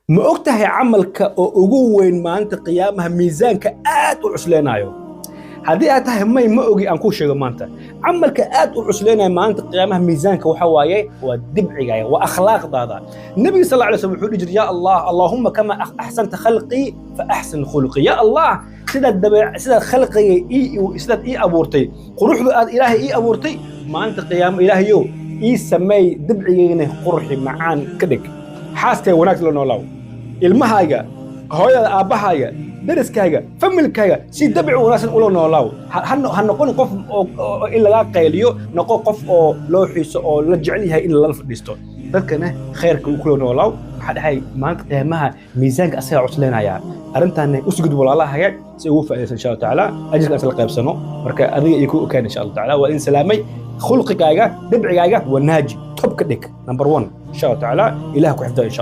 ما ogtahay camalka oo ugu weyn maanta qiyaamaha miisaanka aad u cusleenayo haddii aad tahay ma ogi aan ku sheego maanta camalka aad u cusleenayo maanta qiyaamaha miisaanka waxa waaye waa dibcigaaga waa akhlaaqdaada nabiga sallallahu alayhi wasallam wuxuu dhigi jiray ya allah allahumma kama ahsanta khalqi fa ahsin khuluqi ya allah sida khalqiga sida ii abuurtay quruxdu aad ilaahay ii abuurtay maanta qiyaamo ilaahayow ii sameey dibcigeena qurxi macaan ka dhig xaaskay wanaag la noolaaw ilmahaaga hooyada aabbahaaga dariskaaga familkaaga si dabci wanaagsan ula noolaaw ha noqon qof oo in laga qayliyo noqon qof oo loo xiiso oo la jecel yahay in la fadhiisto dadkana khayrka uu kula noolaaw waxa dhahay maanta qiyaamaha miisaanka asaga cusleenaya arintan usgud walaalaha si ugu faa'iideysan insha Allah taala ajirka asal qaybsano marka adiga iyo ku ogaan insha Allah taala waa in salaamay khulqigaaga dabcigaaga wanaaji tobka dhig number 1 insha Allah taala ilaah ku xifdo insha